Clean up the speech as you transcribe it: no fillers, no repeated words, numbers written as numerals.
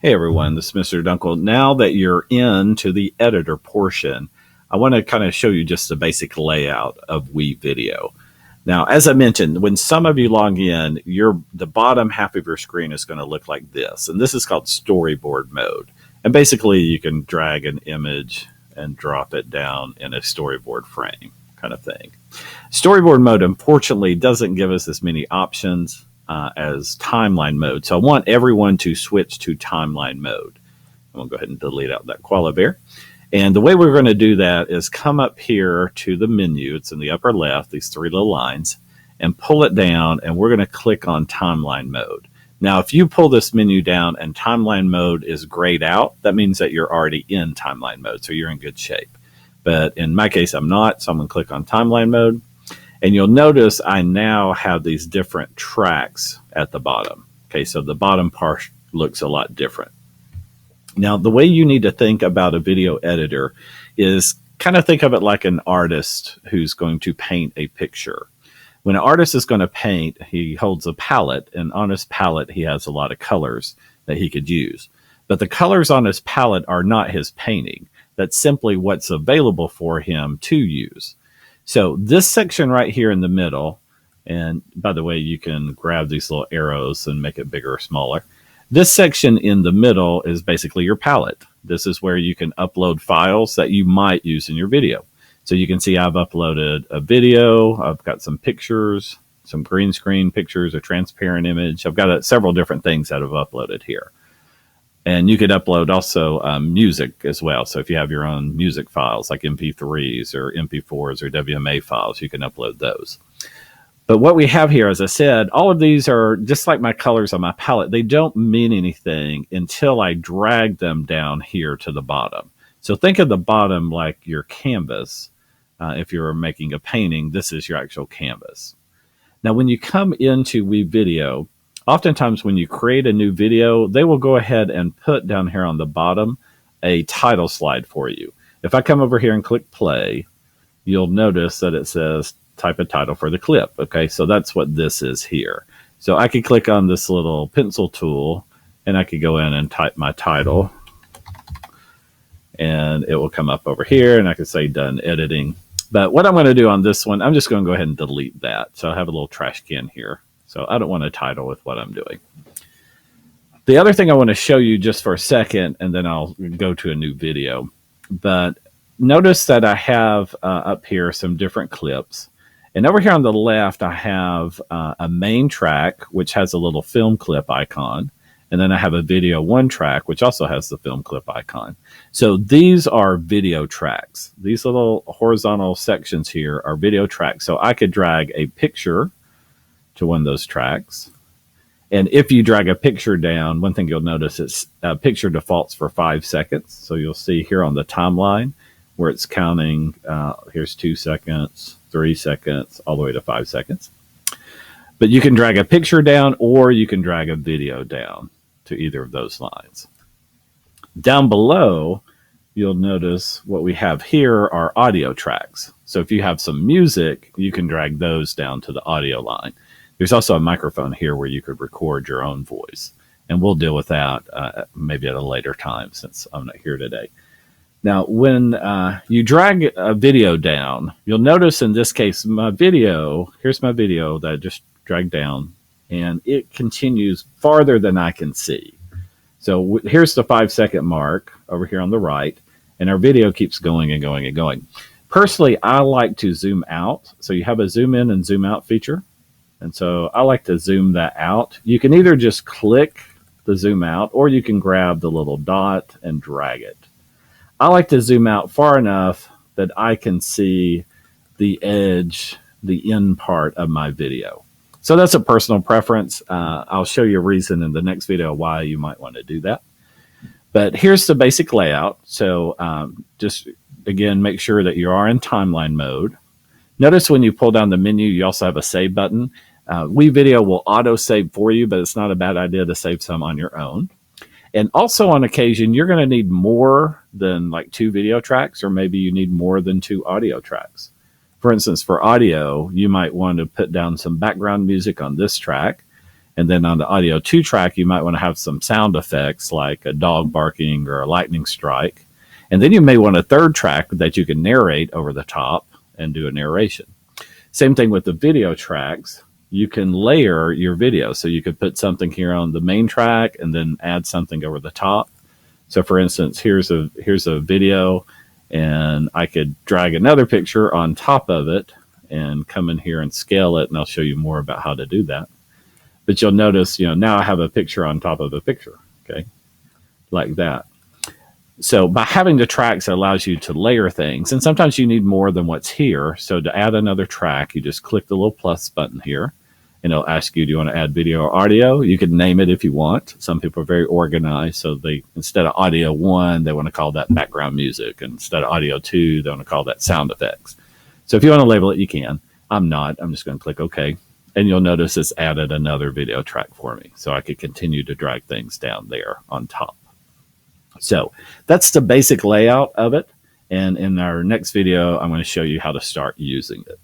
Hey everyone, this is Mr. Dunkel. Now that you're into the editor portion, I want to kind of show you just the basic layout of WeVideo. Now, as I mentioned, when some of you log in, the bottom half of your screen is going to look like this. And this is called Storyboard Mode. And basically, you can drag an image and drop it down in a storyboard frame kind of thing. Storyboard Mode, unfortunately, doesn't give us as many options as timeline mode. So I want everyone to switch to timeline mode. I'm going to go ahead and delete out that koala bear. And the way we're going to do that is come up here to the menu. It's in the upper left, these three little lines, and pull it down, and we're going to click on timeline mode. Now, if you pull this menu down and timeline mode is grayed out, that means that you're already in timeline mode, so you're in good shape. But in my case, I'm not, so I'm going to click on timeline mode. And you'll notice I now have these different tracks at the bottom. Okay, so the bottom part looks a lot different. Now, the way you need to think about a video editor is kind of think of it like an artist who's going to paint a picture. When an artist is going to paint, he holds a palette, and on his palette, he has a lot of colors that he could use. But the colors on his palette are not his painting. That's simply what's available for him to use. So this section right here in the middle, and by the way, you can grab these little arrows and make it bigger or smaller. This section in the middle is basically your palette. This is where you can upload files that you might use in your video. So you can see I've uploaded a video, I've got some pictures, some green screen pictures, a transparent image. I've got several different things that I've uploaded here. And you could upload also music as well. So if you have your own music files like MP3s or MP4s or WMA files, you can upload those. But what we have here, as I said, all of these are just like my colors on my palette. They don't mean anything until I drag them down here to the bottom. So think of the bottom like your canvas. If you're making a painting, this is your actual canvas. Now, when you come into WeVideo, oftentimes when you create a new video, they will go ahead and put down here on the bottom a title slide for you. If I come over here and click play, you'll notice that it says type a title for the clip. Okay, so that's what this is here. So I could click on this little pencil tool and I could go in and type my title and it will come up over here and I could say done editing. But what I'm going to do on this one, I'm just going to go ahead and delete that. So I have a little trash can here. So I don't want a title with what I'm doing. The other thing I want to show you just for a second, and then I'll go to a new video. But notice that I have up here some different clips. And over here on the left, I have a main track, which has a little film clip icon. And then I have a video one track, which also has the film clip icon. So these are video tracks. These little horizontal sections here are video tracks. So I could drag a picture to one of those tracks. And if you drag a picture down, one thing you'll notice is picture defaults for 5 seconds. So you'll see here on the timeline where it's counting, here's 2 seconds, 3 seconds, all the way to 5 seconds. But you can drag a picture down or you can drag a video down to either of those lines. Down below, you'll notice what we have here are audio tracks. So if you have some music, you can drag those down to the audio line. There's also a microphone here where you could record your own voice. And we'll deal with that maybe at a later time since I'm not here today. Now, when you drag a video down, you'll notice in this case, here's my video that I just dragged down, and it continues farther than I can see. So here's the 5 second mark over here on the right, and our video keeps going and going and going. Personally, I like to zoom out. So you have a zoom in and zoom out feature. And so I like to zoom that out. You can either just click the zoom out or you can grab the little dot and drag it. I like to zoom out far enough that I can see the edge, the end part of my video. So that's a personal preference. I'll show you a reason in the next video why you might want to do that. But here's the basic layout. So just, again, make sure that you are in timeline mode. Notice when you pull down the menu, you also have a save button. WeVideo will auto-save for you, but it's not a bad idea to save some on your own. And also on occasion, you're going to need more than like 2 video tracks, or maybe you need more than 2 audio tracks. For instance, for audio, you might want to put down some background music on this track. And then on the audio 2 track, you might want to have some sound effects like a dog barking or a lightning strike. And then you may want a third track that you can narrate over the top and do a narration. Same thing with the video tracks. You can layer your video. So you could put something here on the main track and then add something over the top. So for instance, here's a video, and I could drag another picture on top of it and come in here and scale it, and I'll show you more about how to do that. But you'll notice, now I have a picture on top of a picture, okay, like that. So by having the tracks, it allows you to layer things, and sometimes you need more than what's here. So to add another track, you just click the little plus button here, and it'll ask you, do you want to add video or audio? You can name it if you want. Some people are very organized, so they, instead of audio 1, they want to call that background music. And instead of audio 2, they want to call that sound effects. So if you want to label it, you can. I'm not. I'm just going to click OK. And you'll notice it's added another video track for me. So I could continue to drag things down there on top. So that's the basic layout of it. And in our next video, I'm going to show you how to start using it.